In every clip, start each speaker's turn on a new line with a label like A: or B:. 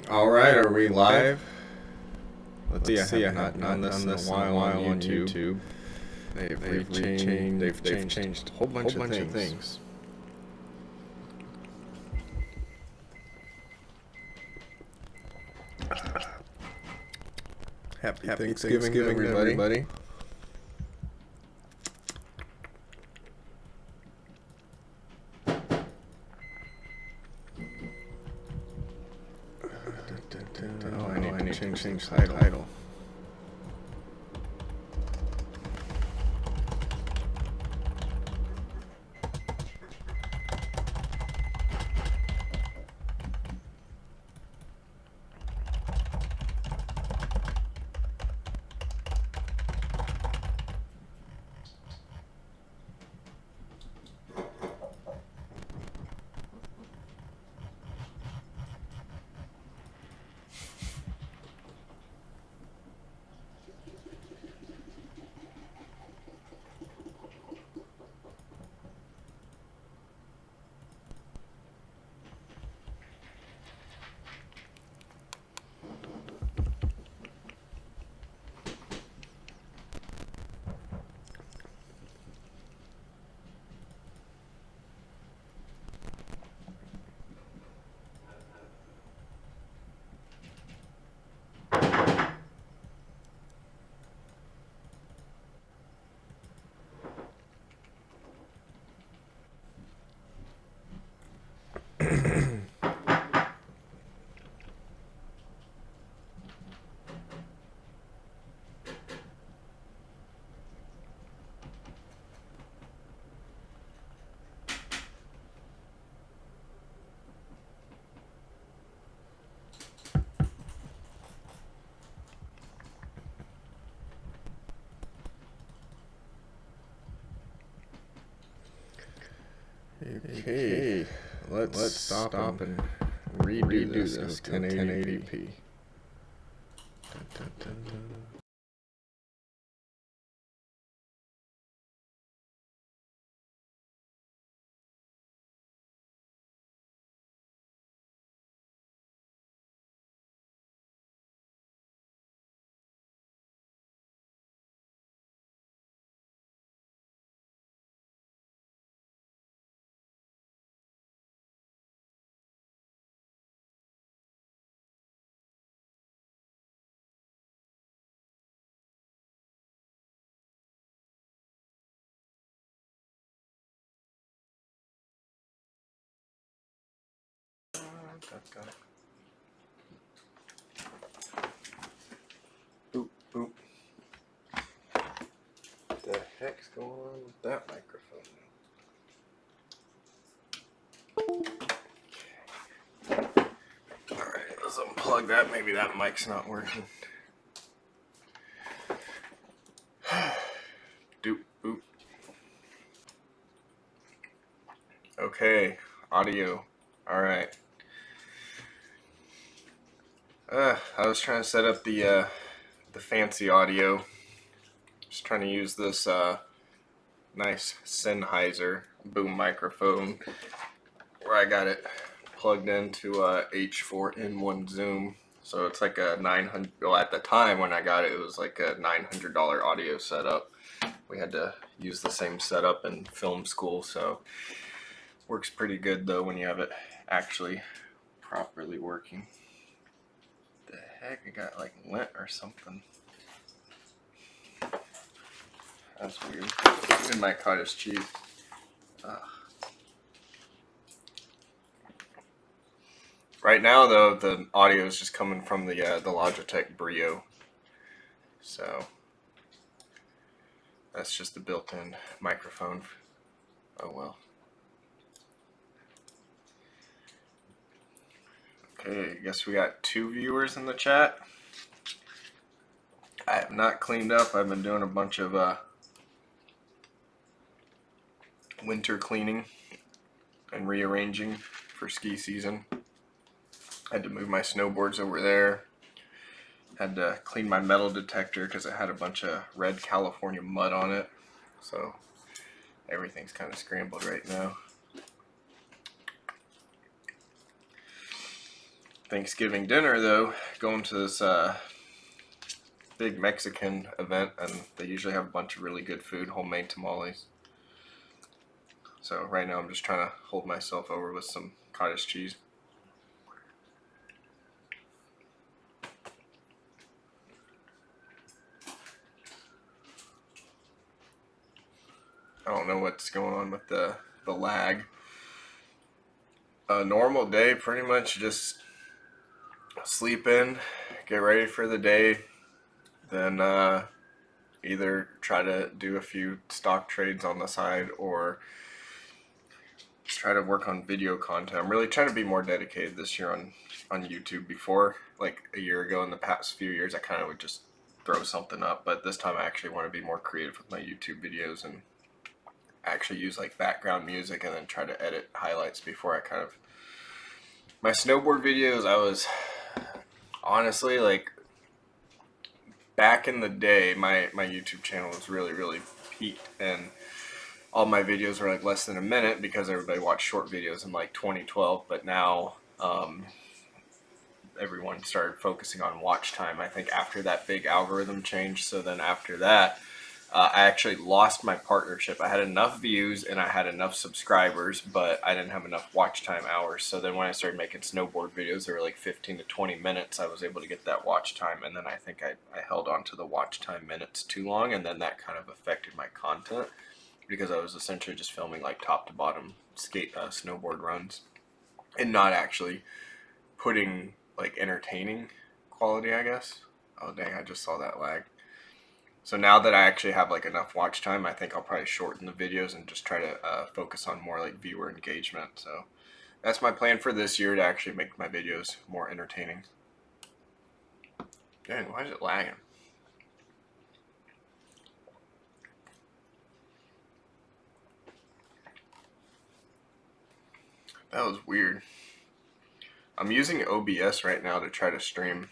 A: All right, are we live? Let's see. I have not done this in a while on YouTube. They've changed a whole bunch of things. Happy Thanksgiving, everybody. Oh, I need to change the title. Okay, let's stop and redo this 1080p. Dun, dun, dun, dun. Boop, boop. What the heck's going on with that microphone? Alright, let's unplug that. Maybe that mic's not working. Doop, boop. Okay, audio. Alright. I was trying to set up the fancy audio. Just trying to use this nice Sennheiser boom microphone where I got it plugged into a H4n1 Zoom. So it's like a 900. Well, at the time when I got it, it was like a $900 audio setup. We had to use the same setup in film school, so works pretty good though when you have it actually properly working. The heck, I got like lint or something. That's weird. In my cottage cheese. Right now, though, the audio is just coming from the Logitech Brio. So that's just the built-in microphone. Oh well. Okay, I guess we got 2 viewers in the chat. I have not cleaned up. I've been doing a bunch of winter cleaning and rearranging for ski season. I had to move my snowboards over there. Had to clean my metal detector because it had a bunch of red California mud on it. So everything's kind of scrambled right now. Thanksgiving dinner though, going to this big Mexican event, and they usually have a bunch of really good food, homemade tamales. So right now I'm just trying to hold myself over with some cottage cheese. I don't know what's going on with the lag. A normal day, pretty much just sleep in, get ready for the day, then either try to do a few stock trades on the side or try to work on video content. I'm really trying to be more dedicated this year on YouTube. Before, like a year ago, in the past few years, I kind of would just throw something up, but this time I actually want to be more creative with my YouTube videos and actually use like background music and then try to edit highlights before I kind of... My snowboard videos, I was honestly like, back in the day, my YouTube channel was really peaked, and all my videos were like less than a minute because everybody watched short videos in like 2012. But now everyone started focusing on watch time, I think, after that big algorithm change. So then after that, I actually lost my partnership. I had enough views and I had enough subscribers, but I didn't have enough watch time hours. So then when I started making snowboard videos, they were like 15 to 20 minutes. I was able to get that watch time, and then I think I held on to the watch time minutes too long, and then that kind of affected my content because I was essentially just filming like top to bottom snowboard runs and not actually putting like entertaining quality, I guess. Oh dang, I just saw that lag. So now that I actually have like enough watch time, I think I'll probably shorten the videos and just try to focus on more like viewer engagement. So that's my plan for this year, to actually make my videos more entertaining. Dang, why is it lagging? That was weird. I'm using OBS right now to try to stream,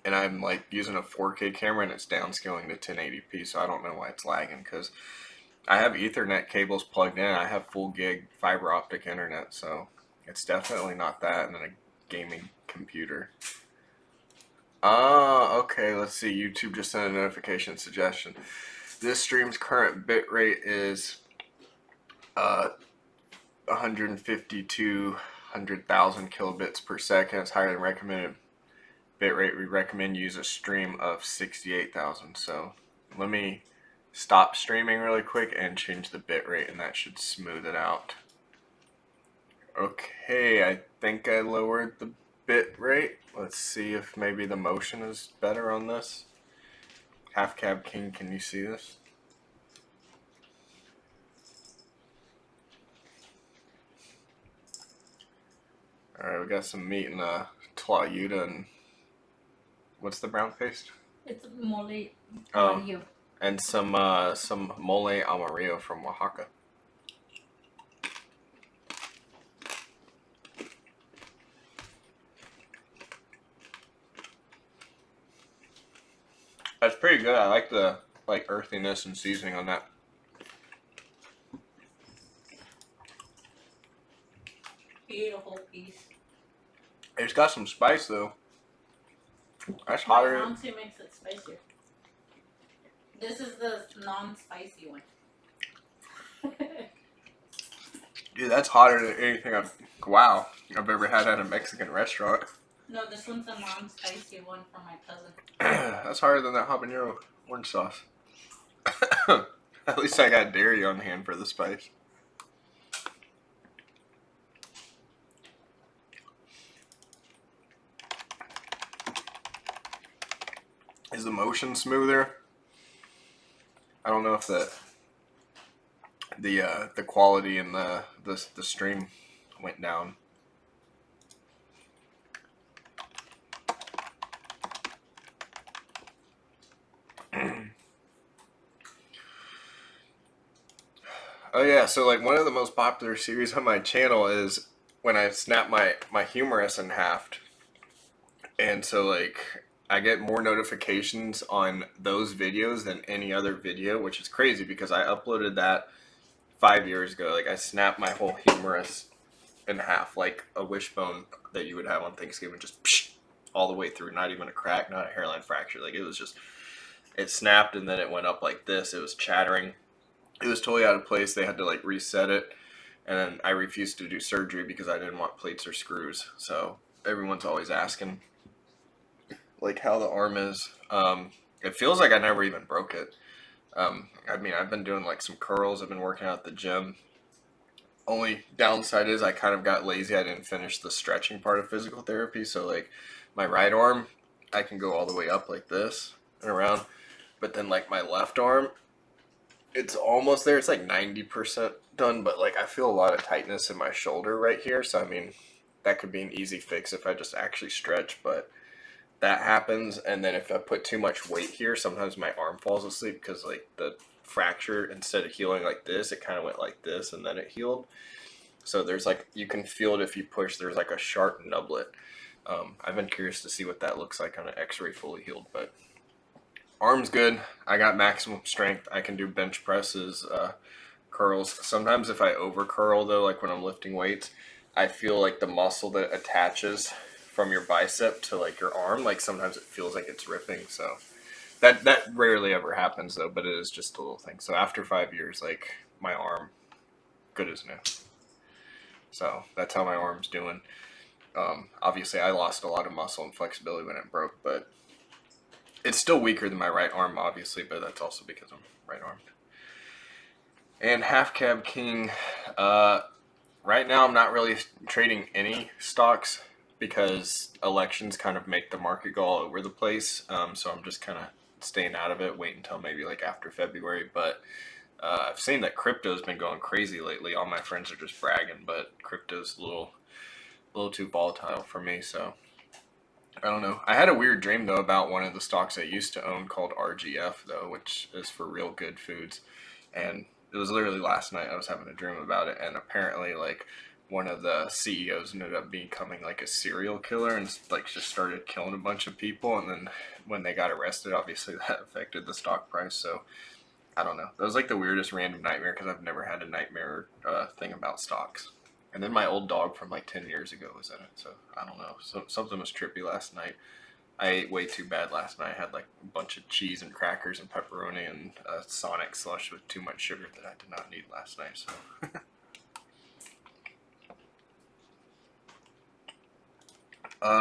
A: and I'm like using a 4K camera and it's downscaling to 1080p, so I don't know why it's lagging, because I have Ethernet cables plugged in. I have full gig fiber optic internet, so it's definitely not that, and then a gaming computer. Okay, let's see. YouTube just sent a notification suggestion. This stream's current bitrate is 152,000 kilobits per second. It's higher than recommended bitrate. We recommend use a stream of 68,000. So let me stop streaming really quick and change the bitrate, and that should smooth it out. Okay, I think I lowered the bitrate. Let's see if maybe the motion is better on this. Half Cab King, can you see this? Alright, we got some meat in tlayuda and what's the brown paste?
B: It's mole
A: Oh,
B: amarillo.
A: and some mole amarillo from Oaxaca. That's pretty good. I like the earthiness and seasoning on that.
B: He ate a whole piece.
A: It's got some spice though. That's
B: My
A: hotter.
B: auntie makes it spicier. This is the non-spicy one.
A: Dude, that's hotter than anything I've ever had at a Mexican restaurant.
B: No, this one's a non-spicy one from my cousin.
A: That's harder than that habanero orange sauce. At least I got dairy on hand for the spice. Is the motion smoother? I don't know if the quality in the stream went down. Oh yeah, so like one of the most popular series on my channel is when I snap my humerus in half. And so like I get more notifications on those videos than any other video, which is crazy because I uploaded that 5 years ago. Like I snapped my whole humerus in half like a wishbone that you would have on Thanksgiving, just psh, all the way through, not even a crack, not a hairline fracture. Like, it was just, it snapped and then it went up like this. It was chattering. It was totally out of place. They had to like reset it. And then I refused to do surgery because I didn't want plates or screws. So everyone's always asking like how the arm is. It feels like I never even broke it. I mean, I've been doing like some curls. I've been working out at the gym. Only downside is I kind of got lazy. I didn't finish the stretching part of physical therapy. So like my right arm, I can go all the way up like this and around. But then like my left arm, it's almost there. It's like 90% done. But like I feel a lot of tightness in my shoulder right here. So I mean, that could be an easy fix if I just actually stretch. But that happens. And then if I put too much weight here, sometimes my arm falls asleep because like the fracture, instead of healing like this, it kind of went like this and then it healed. So there's like, you can feel it if you push. There's like a sharp nublet. I've been curious to see what that looks like on an x-ray fully healed, but arm's good. I got maximum strength. I can do bench presses, curls. Sometimes if I over curl though, like when I'm lifting weights, I feel like the muscle that attaches from your bicep to like your arm, like sometimes it feels like it's ripping. So that rarely ever happens though, but it is just a little thing. So after 5 years, like my arm, good as new. So that's how my arm's doing. Obviously I lost a lot of muscle and flexibility when it broke, but it's still weaker than my right arm, obviously, but that's also because I'm right armed. And half cab king, right now I'm not really trading any stocks because elections kind of make the market go all over the place. So I'm just kind of staying out of it, wait until maybe like after February. But I've seen that crypto's been going crazy lately. All my friends are just bragging, but crypto's a little too volatile for me, so I don't know. I had a weird dream though about one of the stocks I used to own called RGF though, which is for Real Good Foods, and it was literally last night I was having a dream about it, and apparently like one of the CEOs ended up becoming like a serial killer and like just started killing a bunch of people, and then when they got arrested, obviously that affected the stock price. So I don't know. That was like the weirdest random nightmare because I've never had a nightmare thing about stocks. And then my old dog from like 10 years ago was in it. So I don't know. So something was trippy last night. I ate way too bad last night. I had like a bunch of cheese and crackers and pepperoni and a Sonic slush with too much sugar that I did not need last night. So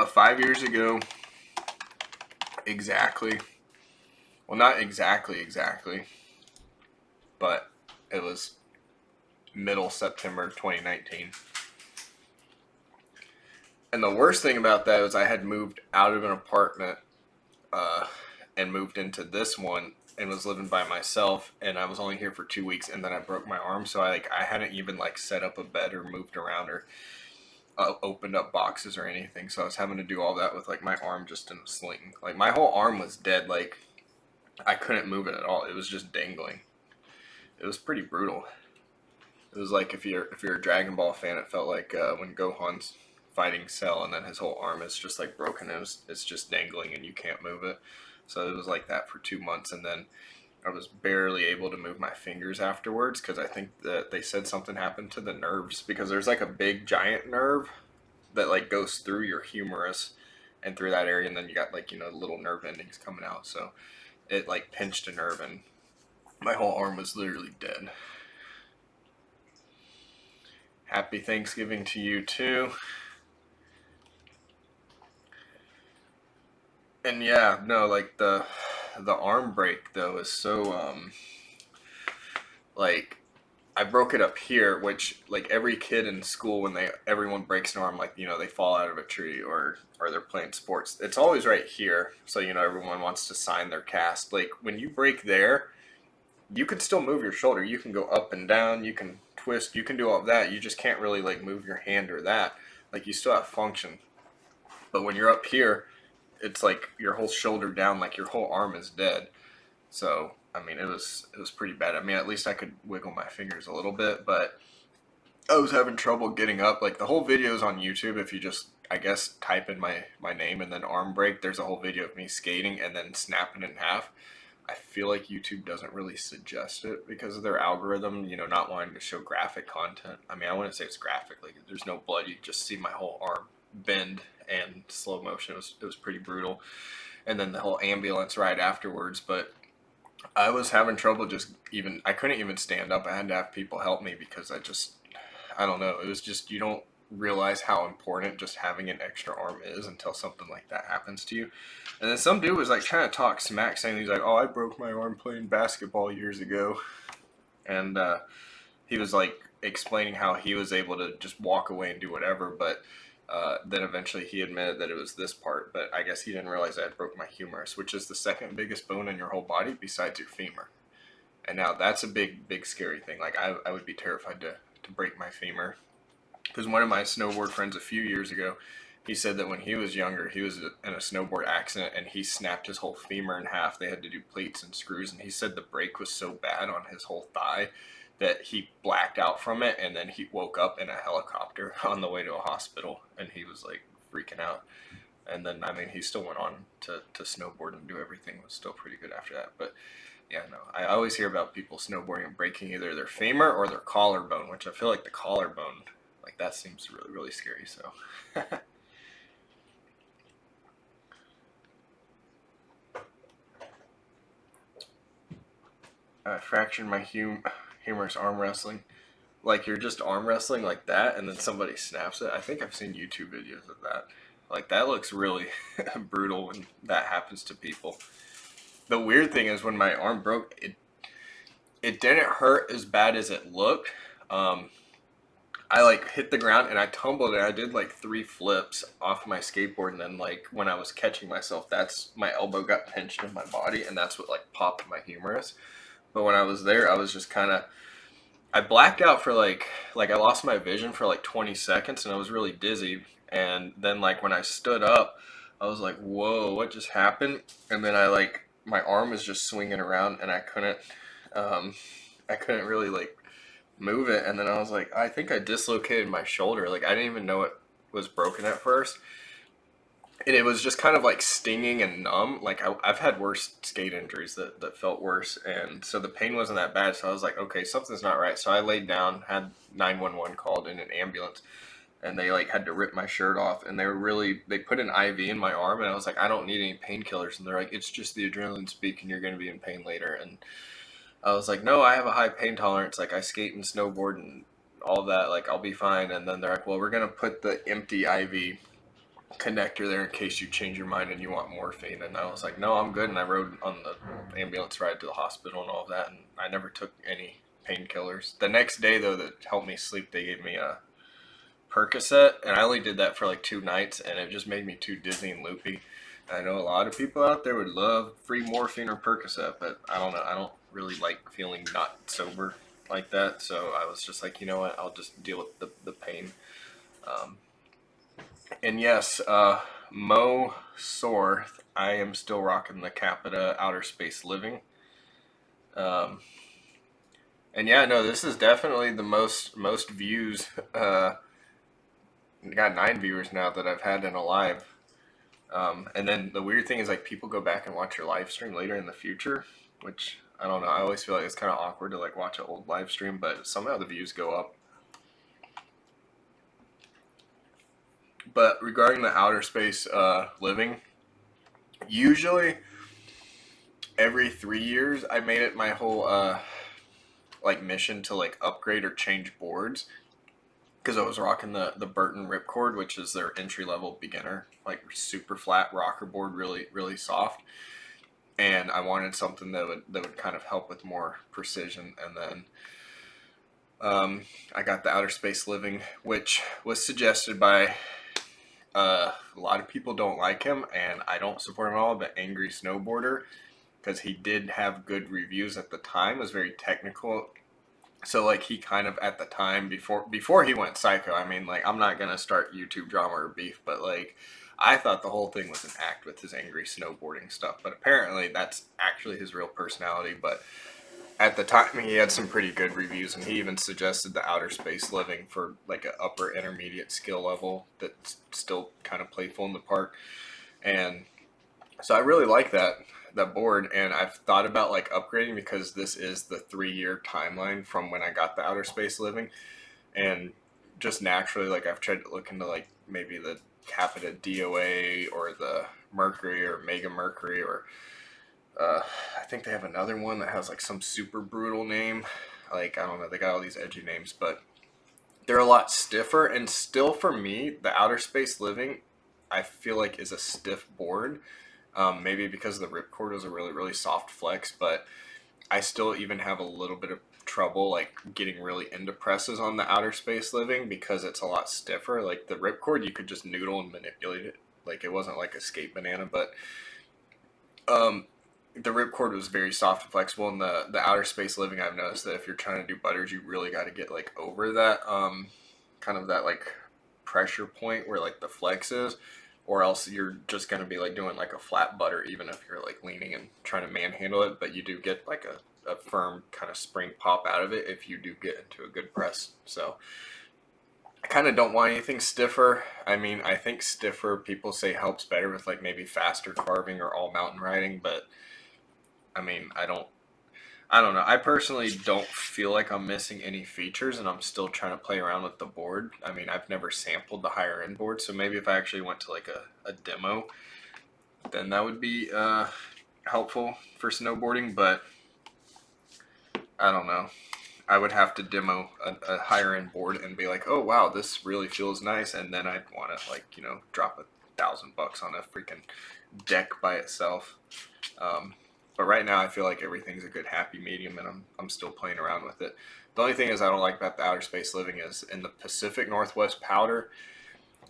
A: 5 years ago, exactly. Well, not exactly, but it was middle September 2019. And the worst thing about that was I had moved out of an apartment and moved into this one and was living by myself, and I was only here for 2 weeks, and then I broke my arm. So I hadn't even like set up a bed or moved around or opened up boxes or anything. So I was having to do all that with like my arm just in a sling. Like my whole arm was dead. Like I couldn't move it at all. It was just dangling. It was pretty brutal. It was like if you're a Dragon Ball fan, it felt like when Gohan's fighting Cell and then his whole arm is just like broken. It's just dangling and you can't move it. So it was like that for 2 months, and then I was barely able to move my fingers afterwards because I think that they said something happened to the nerves, because there's like a big giant nerve that like goes through your humerus and through that area, and then you got like, you know, little nerve endings coming out. So it like pinched a nerve and my whole arm was literally dead. Happy Thanksgiving to you too. And yeah, no, like the arm break though is so like I broke it up here, which like every kid in school when everyone breaks an arm, like, you know, they fall out of a tree or they're playing sports. It's always right here. So, you know, everyone wants to sign their cast. Like when you break there, you can still move your shoulder. You can go up and down, you can twist, you can do all of that. You just can't really like move your hand or that. Like you still have function. But when you're up here, it's like your whole shoulder down, like your whole arm is dead. So I mean, it was pretty bad. I mean, at least I could wiggle my fingers a little bit, but I was having trouble getting up. Like the whole video is on YouTube. If you just, I guess, type in my name and then arm break, there's a whole video of me skating and then snapping it in half. I feel like YouTube doesn't really suggest it because of their algorithm, you know, not wanting to show graphic content. I mean, I wouldn't say it's graphic. Like there's no blood. You just see my whole arm bend and slow motion. It was pretty brutal. And then the whole ambulance ride afterwards. But I was having trouble I couldn't even stand up. I had to have people help me because I don't know. It was just, you don't realize how important just having an extra arm is until something like that happens to you. And then some dude was like trying to talk smack, saying he's like, "Oh, I broke my arm playing basketball years ago," and he was like explaining how he was able to just walk away and do whatever, but then eventually he admitted that it was this part. But I guess he didn't realize I had broke my humerus, which is the second biggest bone in your whole body besides your femur. And now that's a big scary thing. Like I would be terrified to break my femur, because one of my snowboard friends a few years ago, he said that when he was younger, he was in a snowboard accident and he snapped his whole femur in half. They had to do plates and screws, and he said the break was so bad on his whole thigh that he blacked out from it, and then he woke up in a helicopter on the way to a hospital, and he was like freaking out. And then, I mean, he still went on to snowboard and do everything. It was still pretty good after that. But yeah, no, I always hear about people snowboarding and breaking either their femur or their collarbone, which I feel like the collarbone, like that seems really scary. So I fractured my humerus arm wrestling. Like you're just arm wrestling like that, and then somebody snaps it. I think I've seen YouTube videos of that. Like that looks really brutal when that happens to people. The weird thing is when my arm broke, it didn't hurt as bad as it looked. I like hit the ground and I tumbled and I did like 3 flips off my skateboard, and then like when I was catching myself, that's my elbow got pinched in my body, and that's what like popped my humerus. But when I was there, I was just kind of, I blacked out for like I lost my vision for like 20 seconds, and I was really dizzy. And then like when I stood up, I was like, whoa, what just happened? And then my arm was just swinging around, and um, I couldn't really like move it. And then I was like, I think I dislocated my shoulder. Like I didn't even know it was broken at first. And it was just kind of like stinging and numb. Like I've had worse skate injuries that felt worse. And so the pain wasn't that bad. So I was like, okay, something's not right. So I laid down, had 911 called in an ambulance, and they like had to rip my shirt off. And they put an IV in my arm, and I was like, I don't need any painkillers. And they're like, it's just the adrenaline speaking. You're going to be in pain later. And I was like, no, I have a high pain tolerance. Like I skate and snowboard and all that. Like I'll be fine. And then they're like, well, we're going to put the empty IV connector there in case you change your mind and you want morphine. And I was like, no, I'm good. And I rode on the ambulance ride to the hospital and all of that, and I never took any painkillers. The next day though, that helped me sleep, they gave me a Percocet, and I only did that for like 2 nights, and it just made me too dizzy and loopy. And I know a lot of people out there would love free morphine or Percocet, but I don't know, I don't really like feeling not sober like that. So I was just like, you know what, I'll just deal with the pain. um, and yes, Mo Sore, I am still rocking the Capita Outer Space Living. Um, and yeah, no, this is definitely the most views. Got 9 viewers now that I've had in a live. And then the weird thing is like people go back and watch your live stream later in the future, which I don't know. I always feel like it's kind of awkward to like watch an old live stream, but somehow the views go up. But regarding the outer space living, usually every 3 years I made it my whole like mission to like upgrade or change boards, because I was rocking the Burton Ripcord, which is their entry level beginner, like super flat rocker board, really soft. And I wanted something that would kind of help with more precision. And then I got the Outer Space Living, which was suggested by a lot of people. Don't like him, and I don't support him at all, but Angry Snowboarder, because he did have good reviews at the time, was very technical. So like he kind of at the time before he went psycho, I mean, like I'm not gonna start YouTube drama or beef, but like I thought the whole thing was an act with his angry snowboarding stuff, but apparently that's actually his real personality. But at the time he had some pretty good reviews, and he even suggested the Outer Space Living for like an upper intermediate skill level that's still kind of playful in the park. And so I really like that board, and I've thought about like upgrading, because this is the 3 year timeline from when I got the Outer Space Living. And just naturally, like I've tried to look into like maybe the Capita DOA or the Mercury or Mega Mercury, or I think they have another one that has like some super brutal name. Like, I don't know, they got all these edgy names, but they're a lot stiffer. And still, for me, the Outer Space Living, I feel like, is a stiff board. Maybe because the ripcord is a really, really soft flex, but I still even have a little bit of trouble like getting really into presses on the Outer Space Living because it's a lot stiffer. Like the ripcord, you could just noodle and manipulate it. Like it wasn't like Escape Banana, but um, the ripcord was very soft and flexible. And the Outer Space Living, I've noticed that if you're trying to do butters, you really got to get like over that kind of that like pressure point where like the flex is, or else you're just going to be like doing like a flat butter even if you're like leaning and trying to manhandle it, but you do get like a firm kind of spring pop out of it if you do get into a good press. So I kind of don't want anything stiffer. I mean, I think stiffer people say helps better with like maybe faster carving or all mountain riding, but I mean, I don't know. I personally don't feel like I'm missing any features, and I'm still trying to play around with the board. I mean, I've never sampled the higher end board, so maybe if I actually went to like a demo, then that would be helpful for snowboarding. But I don't know. I would have to demo a higher end board and be like, oh wow, this really feels nice, and then I'd want to like drop $1,000 on a freaking deck by itself. But right now, I feel like everything's a good happy medium, and I'm still playing around with it. The only thing is I don't like about the Outer Space Living is in the Pacific Northwest powder,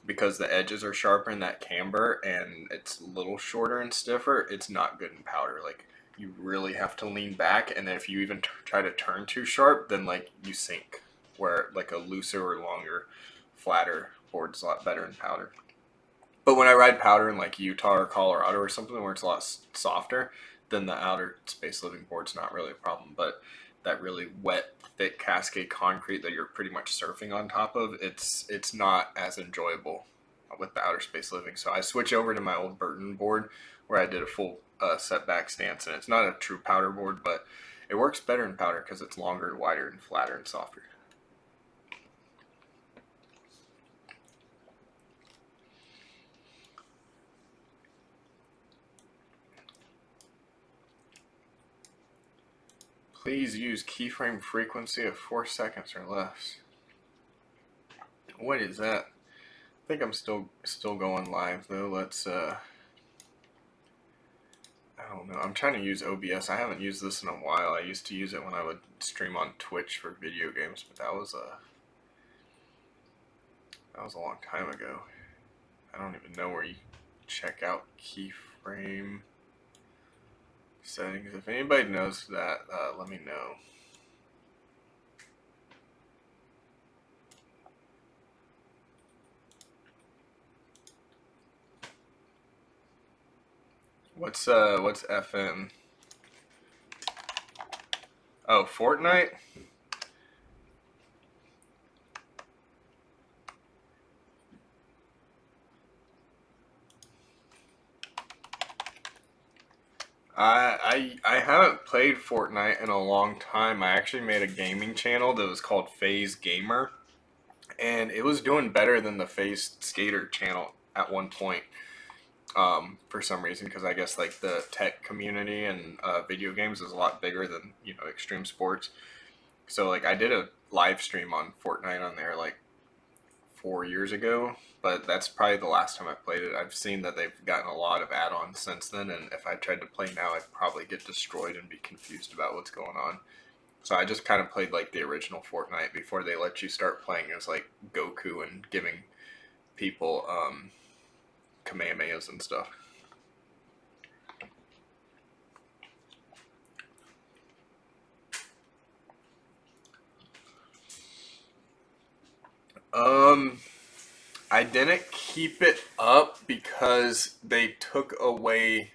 A: because the edges are sharper in that camber and it's a little shorter and stiffer. It's not good in powder. Like you really have to lean back, and then if you even try to turn too sharp, then like you sink. Where like a looser or longer, flatter board's a lot better in powder. But when I ride powder in like Utah or Colorado or something where it's a lot softer, then the Outer Space Living board's not really a problem. But that really wet, thick Cascade concrete that you're pretty much surfing on top of, it's not as enjoyable with the Outer Space Living. So I switch over to my old Burton board where I did a full setback stance, and it's not a true powder board, but it works better in powder because it's longer, wider, and flatter and softer. Please use keyframe frequency of 4 seconds or less. What is that? I think I'm still going live though. Let's I don't know. I'm trying to use OBS. I haven't used this in a while. I used to use it when I would stream on Twitch for video games, but that was a long time ago. I don't even know where you check out keyframe settings. If anybody knows that, let me know. What's FN? Oh, Fortnite? I haven't played Fortnite in a long time. I actually made a gaming channel that was called FaZe Gamer, and it was doing better than the FaZe Skater channel at one point. For some reason, because I guess like the tech community and video games is a lot bigger than extreme sports. So like I did a live stream on Fortnite on there like 4 years ago, but that's probably the last time I played it. I've seen that they've gotten a lot of add-ons since then, and if I tried to play now, I'd probably get destroyed and be confused about what's going on. So I just kind of played like the original Fortnite before they let you start playing as like Goku and giving people Kamehamehas and stuff. I didn't keep it up because they took away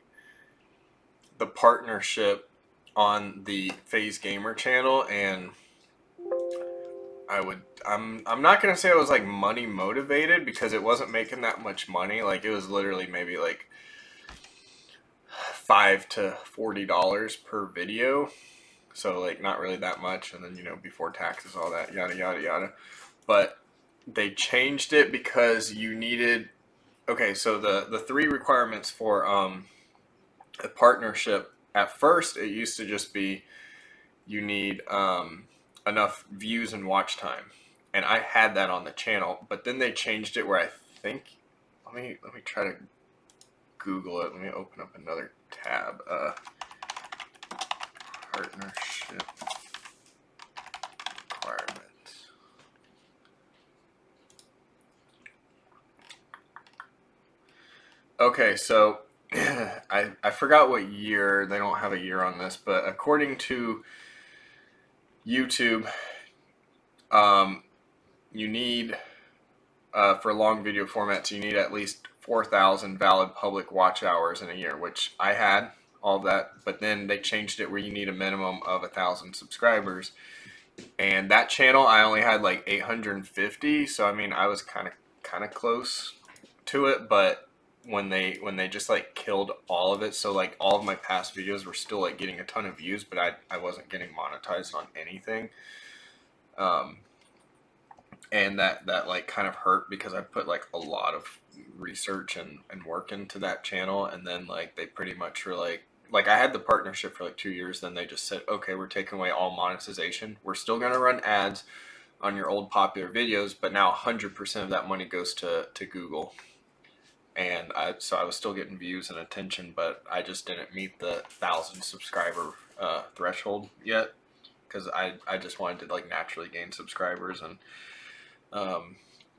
A: the partnership on the FaZe Gamer channel, and I'm not gonna say I was like money motivated because it wasn't making that much money. Like it was literally maybe like $5 to $40 per video, so like not really that much. And then before taxes, all that yada yada yada. But they changed it because you needed okay, so the three requirements for a partnership. At first, it used to just be you need enough views and watch time, and I had that on the channel. But then they changed it where I think. Let me try to Google it. Let me open up another tab. Partnership requirements. Okay, so I forgot what year. They don't have a year on this, but according to YouTube, um, you need for long video formats, you need at least 4,000 valid public watch hours in a year, which I had all of that. But then they changed it where you need a minimum of 1,000 subscribers. And that channel, I only had like 850. So I mean, I was kind of close to it, but when they just like killed all of it, so like all of my past videos were still like getting a ton of views, but I wasn't getting monetized on anything. Um, and that like kind of hurt because I put like a lot of research and work into that channel, and then like they pretty much were like I had the partnership for like 2 years, then they just said, okay, we're taking away all monetization, we're still going to run ads on your old popular videos, but now 100% of that money goes to Google. And so I was still getting views and attention, but I just didn't meet the 1,000 subscriber threshold yet, because I just wanted to like naturally gain subscribers, and I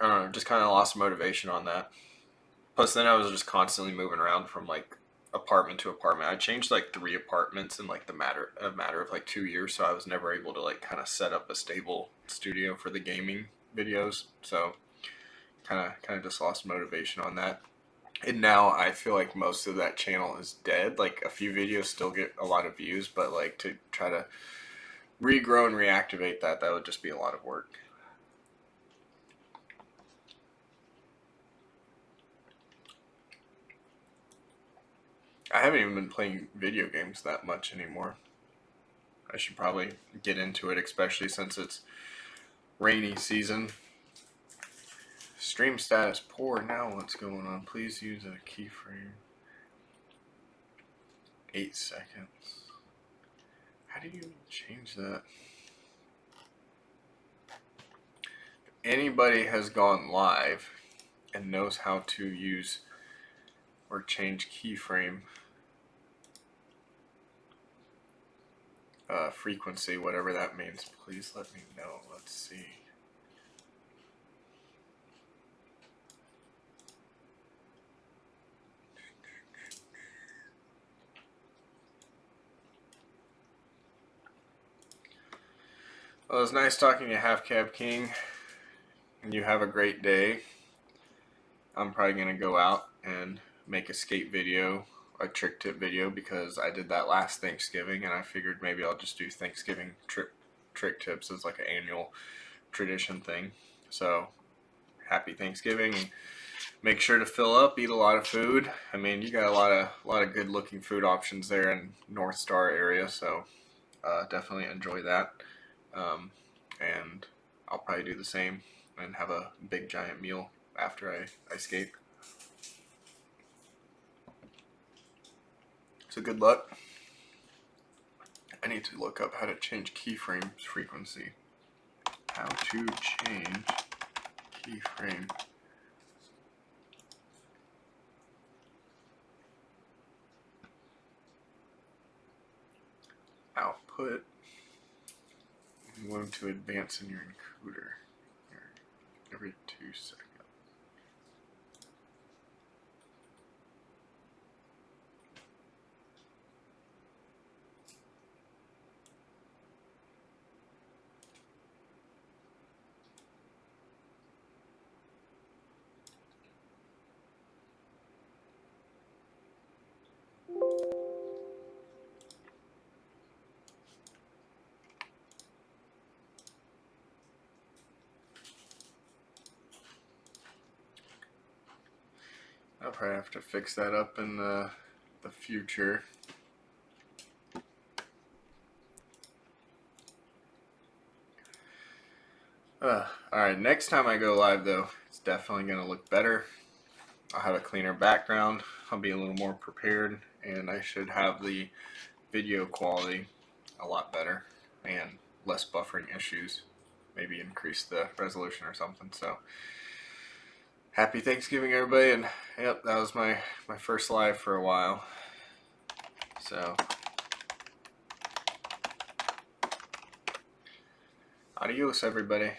A: don't know, just kind of lost motivation on that. Plus, then I was just constantly moving around from like apartment to apartment. I changed like 3 apartments in like the matter of like 2 years, so I was never able to like kind of set up a stable studio for the gaming videos. So kind of just lost motivation on that. And now I feel like most of that channel is dead. Like a few videos still get a lot of views, but like to try to regrow and reactivate that would just be a lot of work. I haven't even been playing video games that much anymore. I should probably get into it, especially since it's rainy season. Stream status poor. Now what's going on? Please use a keyframe. 8 seconds. How do you change that? If anybody has gone live and knows how to use or change keyframe frequency, whatever that means, please let me know. Let's see. Well, it was nice talking to you, Half Cab King, and you have a great day. I'm probably going to go out and make a skate video, a trick tip video, because I did that last Thanksgiving, and I figured maybe I'll just do Thanksgiving trick tips as like an annual tradition thing. So happy Thanksgiving, and make sure to fill up, eat a lot of food. I mean, you got a lot of good looking food options there in North Star area, so definitely enjoy that. And I'll probably do the same and have a big giant meal after I skate. So good luck. I need to look up how to change keyframe frequency. How to change keyframe output. I'm going to advance in your encoder every 2 seconds. I'll probably have to fix that up in the future. Alright, next time I go live though, it's definitely going to look better. I'll have a cleaner background. I'll be a little more prepared, and I should have the video quality a lot better and less buffering issues. Maybe increase the resolution or something. So happy Thanksgiving, everybody, and yep, that was my first live for a while. So adios, everybody.